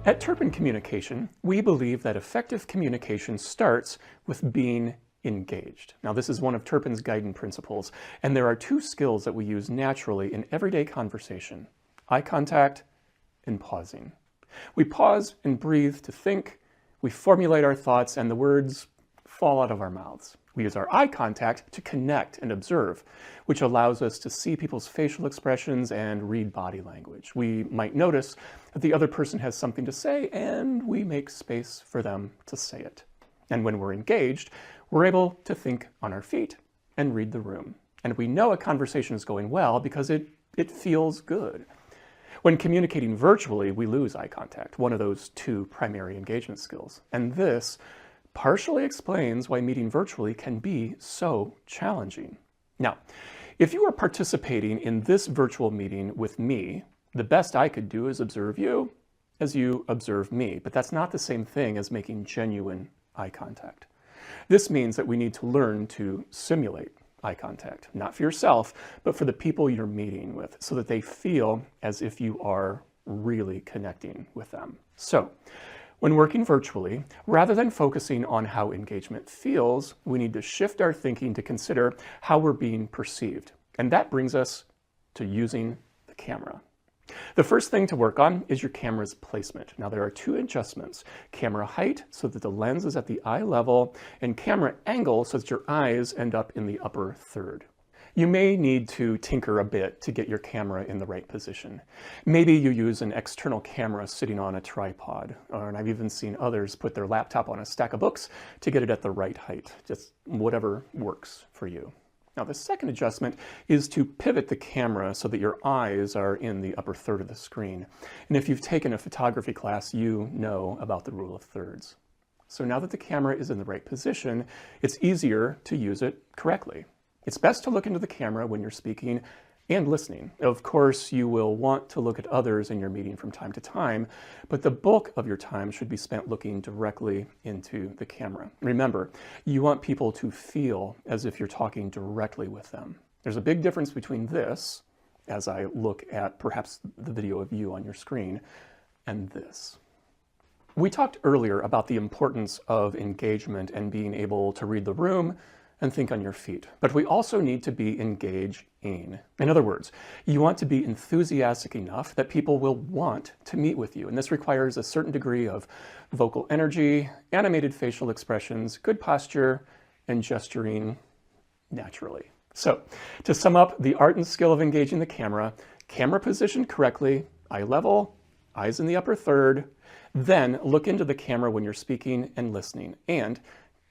At Turpin Communication, we believe that effective communication starts with being engaged. Now, this is one of Turpin's guiding principles, and there are two skills that we use naturally in everyday conversation: eye contact and pausing. We pause and breathe to think, we formulate our thoughts, and the words fall out of our mouths. We use our eye contact to connect and observe, which allows us to see people's facial expressions and read body language. We might notice that the other person has something to say, and we make space for them to say it. And when we're engaged, we're able to think on our feet and read the room. And we know a conversation is going well because it feels good. When communicating virtually, we lose eye contact, one of those two primary engagement skills. And this partially explains why meeting virtually can be so challenging. Now, if you are participating in this virtual meeting with me, the best I could do is observe you as you observe me, but that's not the same thing as making genuine eye contact. This means that we need to learn to simulate eye contact, not for yourself, but for the people you're meeting with, so that they feel as if you are really connecting with them. So, when working virtually, rather than focusing on how engagement feels, we need to shift our thinking to consider how we're being perceived. And that brings us to using the camera. The first thing to work on is your camera's placement. Now, there are two adjustments: camera height, so that the lens is at the eye level, and camera angle, so that your eyes end up in the upper third. You may need to tinker a bit to get your camera in the right position. Maybe you use an external camera sitting on a tripod, and I've even seen others put their laptop on a stack of books to get it at the right height. Just whatever works for you. Now, the second adjustment is to pivot the camera so that your eyes are in the upper third of the screen. And if you've taken a photography class, you know about the rule of thirds. So now that the camera is in the right position, it's easier to use it correctly. It's best to look into the camera when you're speaking and listening. Of course, you will want to look at others in your meeting from time to time, but the bulk of your time should be spent looking directly into the camera. Remember, you want people to feel as if you're talking directly with them. There's a big difference between this, as I look at perhaps the video of you on your screen, and this. We talked earlier about the importance of engagement and being able to read the room and think on your feet. But we also need to be engaging. In other words, you want to be enthusiastic enough that people will want to meet with you. And this requires a certain degree of vocal energy, animated facial expressions, good posture, and gesturing naturally. So, to sum up the art and skill of engaging the camera positioned correctly, eye level, eyes in the upper third, then look into the camera when you're speaking and listening, and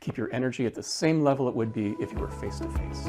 keep your energy at the same level it would be if you were face to face.